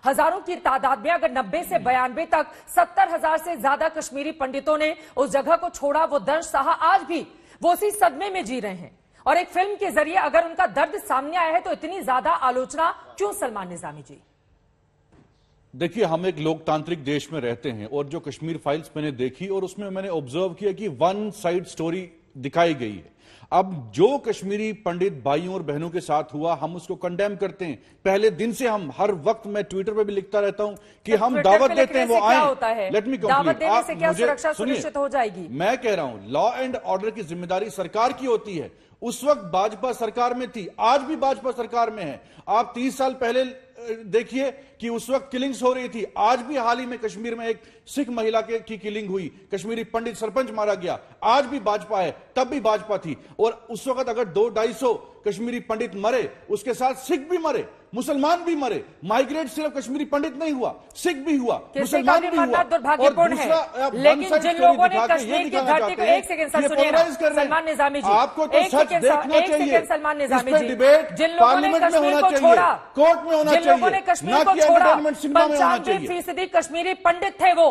हजारों की तादाद में, अगर 90 से 92 तक 70,000 से ज्यादा कश्मीरी पंडितों ने उस जगह को छोड़ा, वो दर्द सहा, आज भी वो उसी सदमे में जी रहे हैं। और एक फिल्म के जरिए अगर उनका दर्द सामने आया है तो इतनी ज्यादा आलोचना क्यों सलमान निजामी जी? देखिए, हम एक लोकतांत्रिक देश में रहते हैं और जो कश्मीर फाइल्स मैंने देखी और उसमें मैंने ऑब्जर्व किया कि वन साइड स्टोरी दिखाई गई है। अब जो कश्मीरी पंडित भाइयों और बहनों के साथ हुआ, हम उसको कंडेम करते हैं। पहले दिन से हम हर वक्त, मैं ट्विटर पे भी लिखता रहता हूं कि हम दावत देते हैं वो आए। Let me complete. आप मुझे सुनिश्चित हो जाएगी। मैं कह रहा हूं लॉ एंड ऑर्डर की जिम्मेदारी सरकार की होती है। उस वक्त भाजपा सरकार में थी, आज भी भाजपा सरकार में है। आप 30 साल पहले देखिए कि उस वक्त किलिंग्स हो रही थी। आज भी हाल ही में कश्मीर में एक सिख महिला की किलिंग हुई, कश्मीरी पंडित सरपंच मारा गया। आज भी भाजपा है, तब भी भाजपा थी। और उस वक्त अगर 200-250 कश्मीरी पंडित मरे, उसके साथ सिख भी मरे, मुसलमान भी मरे। माइग्रेट सिर्फ कश्मीरी पंडित नहीं हुआ, सिख भी हुआ, मुसलमान भी हुआ। दुर्भाग्यपूर्ण है, लेकिन जिन लोगों ने कश्मीर की धरती को, एक सेकंड सर सुनिएगा सलमान निजामी जी, आपको तो सच देखना चाहिए। सलमान निजामी जी, डिबेट जिन लोगों ने कश्मीर को छोड़ा, कोर्ट में होना चाहिए, जिन लोगों ने कश्मीर को छोड़ा, 95% कश्मीरी पंडित थे वो।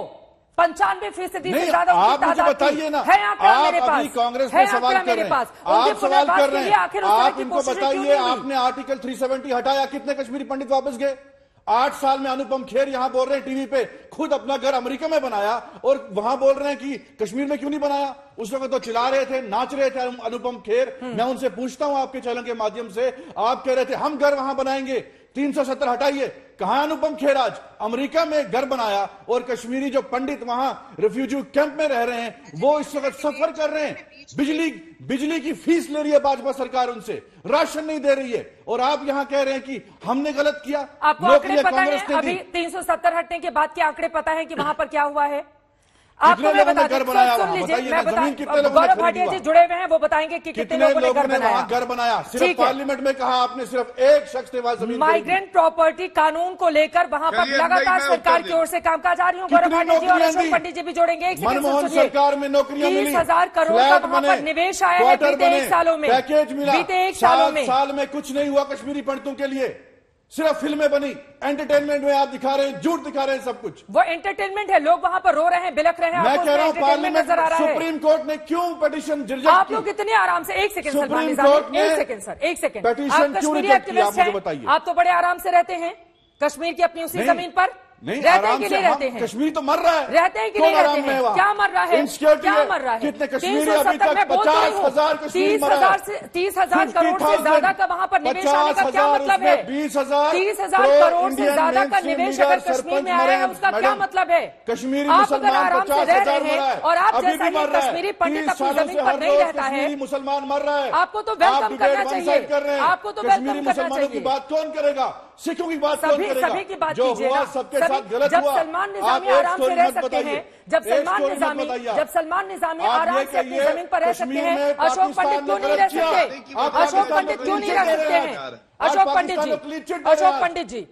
95% से ज्यादा आप मुझे बताइए ना, आप अभी कांग्रेस में सवाल कर रहे हैं, आप सवाल कर रहे हैं, आप इनको बताइए, आपने आर्टिकल 370 हटाया, कितने कश्मीरी पंडित वापस गए? 8 साल में अनुपम खेर यहां बोल रहे हैं टीवी पे, खुद अपना घर अमेरिका में बनाया और वहां बोल रहे हैं कि कश्मीर में क्यों नहीं बनाया। उस वक्त तो चिल्ला रहे थे, नाच रहे थे अनुपम खेर। मैं उनसे पूछता हूं आपके चैनल के माध्यम से, आप कह रहे थे हम घर वहां बनाएंगे, 370 हटाइए। कहां अनुपम खेर? आज अमेरिका में घर बनाया और कश्मीरी जो पंडित वहां रिफ्यूजी कैंप में रह रहे हैं, वो इस वक्त सफर कर रहे हैं। बिजली की फीस ले रही है भाजपा सरकार उनसे, राशन नहीं दे रही है, और आप यहां कह रहे हैं कि हमने गलत किया। आपको आंकड़े पता है अभी 370 हटने के बाद के आंकड़े पता है कि वहां पर क्या हुआ है? आपको मैं बता दूं, सुन लीजिए, मैं गौरव भाटिया जी जुड़े हुए हैं, वो बताएंगे कि कितने लोगों ने घर बनाया। सिर्फ पार्लियामेंट में कहा आपने, सिर्फ एक शख्स ने वहां जमीन। माइग्रेंट प्रॉपर्टी कानून को लेकर वहां पर लगातार सरकार की ओर से कामकाज आ रही हूँ। गौरव भाटिया जी और अशोक पंडित जी भी जोड़ेंगे। मनमोहन सरकार में नौकरियां मिली, 30,000 करोड़ का वहां पर निवेश आया है बीते 1 सालों में, पैकेज मिला। बीते 1 साल में कुछ नहीं हुआ कश्मीरी पंडितों के लिए, सिर्फ फिल्में बनी, एंटरटेनमेंट में आप दिखा रहे हैं, झूठ दिखा रहे हैं सब कुछ। वो एंटरटेनमेंट है, लोग वहां पर रो रहे हैं, बिलख रहे हैं। मैं कह रहा हूं पार्लियामेंट नजर आ रहा है। सुप्रीम कोर्ट ने क्यों पिटीशन रिजेक्ट की? आप लोग कितने आराम से, एक सेकंड सलमान निजामी, एक सेकंड सर, एक सेकंड, पिटीशन क्यों रिजेक्ट किया? आप मुझे बताइए। आप तो बड़े आराम से रहते हैं कश्मीर की अपनी उसी जमीन पर, नहीं रहते हैं कि नहीं रहते हैं? कश्मीर तो मर रहा है, रहते हैं कि नहीं रहते हैं? क्या मर रहा है? क्या मर रहा है? कितने कश्मीरी अभी तक 50,000 कश्मीरी मरा है। 30,000 करोड़ से ज्यादा का वहां पर निवेश आने का क्या मतलब है? 30,000 करोड़ से ज्यादा का निवेश अगर कश्मीर में आया है, उसका क्या मतलब है? कश्मीरी आप अगर आराम से रह रहे हैं और आप जैसा ही कश्मीरी पंडित अपनी जमीन पर नहीं रहता है, मुसलमान मर रहा है, आपको तो वेलकम करना चाहिए। आपको तो वेलकम करना चाहिए। की बात कौन करेगा? सिखों की बात कौन करेगा? सभी की बात जो कीजिए हुआ ना। सबके साथ गलत जब हुआ। सलमान निजामी आराम से रह सकते हैं, जब सलमान निजामी आराम से अपनी जमीन पर रह सकते हैं, अशोक पंडित क्यों नहीं रह सकते? अशोक पंडित क्यों नहीं रह सकते हैं? अशोक पंडित जी,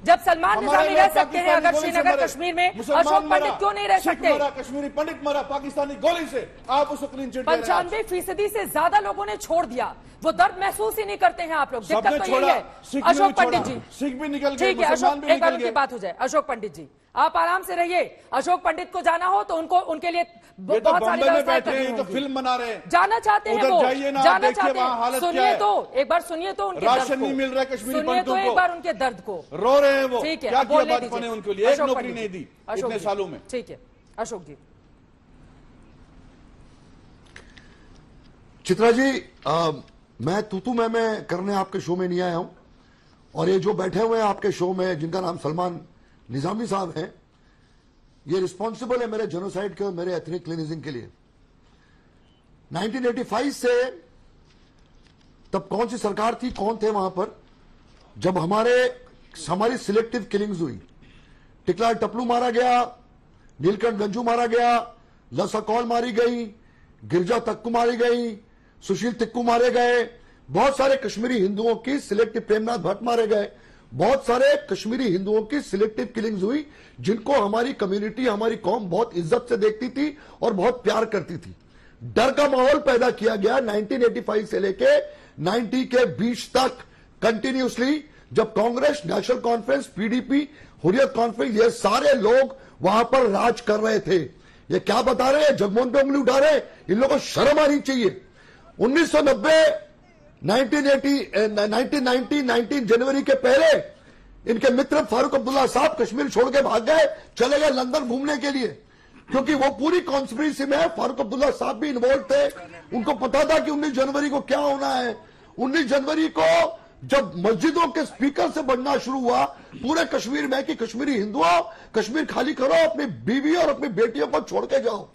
जब सलमान निजामी रह सकते हैं अगर श्रीनगर कश्मीर में, अशोक पंडित क्यों नहीं रह सकते? कश्मीरी पंडित मरा पाकिस्तानी गोली से, आप उसको क्लीन चिट 95% से ज्यादा लोगों ने छोड़ दिया। वो दर्द महसूस ही नहीं करते हैं आप लोग। दिक्कत तो यही है। अशोक पंडित जी, सिख भी निकल गए, ठीक है, अशोक एक बार उनकी बात हो जाए। अशोक पंडित जी, आप आराम से रहिए। अशोक पंडित को जाना हो तो उनके लिए बहुत सारी व्यवस्थाएं करनी होंगी। तो फिल्म बना रहे हैं, जाना चाहते हैं वो, जाना चाहते हैं। सुनिए तो एक बार सुनिए तो उनके राशन नहीं मिल रहा है कश्मीरी सुनिए तो एक बार उनके दर्द को, रो रहे हैं वो। ठीक है, क्या किया बोलने भाजपा ने उनके लिए? एक नौकरी नहीं दी इतने सालों में। ठीक है अशोक जी। चित्रा जी, मैं तू मैं करने आपके शो में नहीं आया हूं, और ये जो बैठे हुए हैं आपके शो में, जिनका नाम सलमान निजामी साहब हैं, ये रिस्पॉन्सिबल है मेरे जेनोसाइड के और मेरे एथनिक क्लीनिजिंग के लिए। 1985 से तब कौन सी सरकार थी, कौन थे वहां पर, जब हमारी सिलेक्टिव किलिंग्स हुई। टिकलाल टपलू मारा गया, नीलकंठ गंजू मारा गया, लसा कौल मारी गई, गिरजा तक्कू मारी गई, सुशील तिक्कू मारे गए, बहुत सारे कश्मीरी हिंदुओं की सिलेक्टिव, प्रेमनाथ भट्ट मारे गए, बहुत सारे कश्मीरी हिंदुओं की सिलेक्टिव किलिंग्स हुई, जिनको हमारी कम्युनिटी, हमारी कौम बहुत इज्जत से देखती थी और बहुत प्यार करती थी। डर का माहौल पैदा किया गया 1985 से लेके 90 के बीच तक कंटिन्यूसली, जब Congress, national conference, PDP, Hurriyat conference, ये सारे लोग वहां पर राज कर रहे थे। ये क्या बता रहे हैं, जगमोहन पे उंगली उठा रहे हैं, इन लोगों को शर्म आनी चाहिए। 1990, 19 जनवरी के पहले इनके मित्र फारूक अब्दुल्ला साहब कश्मीर छोड़ के भाग गए, चले गए लंदन घूमने के लिए, क्योंकि वो पूरी कॉन्स्पिरेसी में फारूक अब्दुल्ला साहब भी इन्वॉल्व थे। उनको पता था कि 19 जनवरी को क्या होना है। 19 जनवरी को जब मस्जिदों के स्पीकर से बढ़ना शुरू हुआ पूरे कश्मीर में कि कश्मीरी हिंदुओं, कश्मीर खाली करो, अपनी बीवी और अपनी बेटियों को छोड़ के जाओ,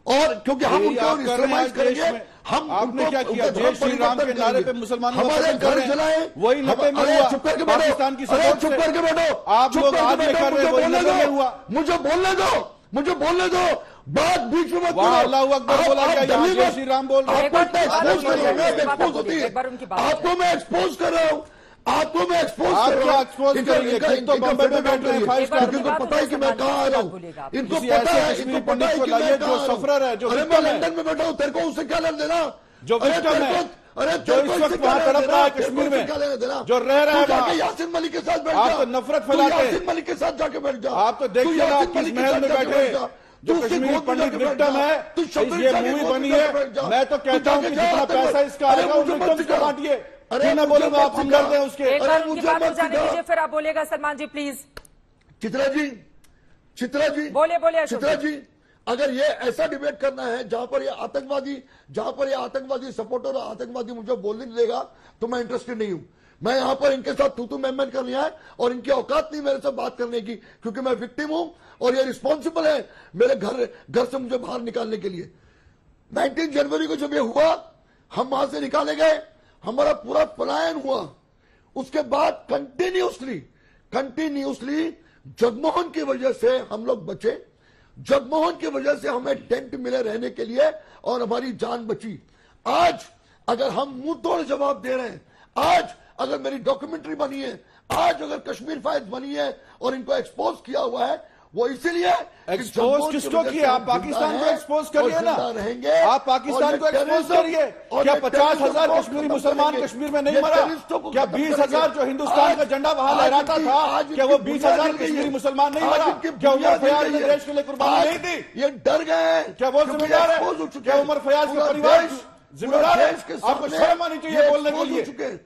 और क्योंकि हम उनको इस्लामाइज करेंगे, हम आपने क्या किया, जय श्री राम के नारे पे मुसलमानों हमारे घर जलाए, वही 90 में हुआ, चुप करके पाकिस्तान की बैठो, चुप करके बैठो, आप लोग आज में कर रहे हो, वही 90 में हुआ। मुझे बोलने दो, मुझे बोलने दो, बात बीच में मत करो। अल्लाहू अकबर बोला क्या, जय श्री राम बोल रहे आपको मैं एक्सपोज कर रहा हूं, एक्सपोज होती है, आपको मैं एक्सपोज कर रहा हूं, आपको मैं एक्सपोज कर रहा हूं। एक्सपोज करिए, तो बम्बई में बैठ रहे हैं 5 स्टार, इनको पता है कि मैं कहां आ रहा हूं, इनको पता है, इनको पता है कि मैं जो सफरर है, जो अरे मैं लंदन में बैठा हूं, तेरे को उससे क्या लेना देना, जो विक्टिम है, अरे जो इस वक्त वहां तड़प रहा है कश्मीर में, जो रह रहा है वहां, यासीन मलिक के साथ बैठ आप जा, तो नफरत फैलाते हैं, यासीन मलिक के साथ जाके बैठ जा, आप तो देखिए ना किस महल में बैठे, जो कश्मीरी पंडित विक्टिम है, ये मूवी बनी है। मैं तो कहता हूं कि जितना पैसा इसका आएगा उन विक्टिम्स को बांटिए। अरे मैं बोलूंगा आप हमदर्द हैं उसके। एक बार उनकी बात हो जाने दीजिए, फिर आप बोलेगा सलमान जी प्लीज। चित्रा जी, चित्रा जी बोलिए चित्रा जी, अगर ये ऐसा डिबेट करना है जहां पर ये आतंकवादी सपोर्टर और आतंकवादी मुझे बोलने नहीं देगा, तो मैं इंटरेस्टेड नहीं हूं। मैं यहां पर इनके साथ तू मैन कर लिया है, और इनकी औकात नहीं मेरे से बात करने की, क्योंकि मैं विक्टिम हूं और ये रिस्पॉन्सिबल है मेरे घर से मुझे बाहर निकालने के लिए। 19 जनवरी को जब ये हुआ, हम वहां से निकाले गए, हमारा पूरा पलायन हुआ। उसके बाद कंटिन्यूसली जगमोहन की वजह से हम लोग बचे, जगमोहन की वजह से हमें टेंट मिले रहने के लिए और हमारी जान बची। आज अगर हम मुंह तोड़ जवाब दे रहे हैं, आज अगर मेरी डॉक्यूमेंट्री बनी है, आज अगर कश्मीर फाइल्स बनी है और इनको एक्सपोज किया हुआ है, वो इसीलिए एक्सपोज किसको किया, आप पाकिस्तान को एक्सपोज करिए ना, आप पाकिस्तान को एक्सपोज करिए। क्या 50,000 कश्मीरी मुसलमान कश्मीर में नहीं मरा? क्या 20,000 जो हिंदुस्तान का झंडा वहां लहराता था, क्या वो 20,000 कश्मीरी मुसलमान नहीं मरा? क्या उमर फयाज ने देश के लिए कुर्बानी नहीं दी? ये डर गए, क्या वो जिम्मेदार है? क्या उमर फयाज का परिवार जिम्मेदार है? आपको शर्म आनी चाहिए बोलने के लिए।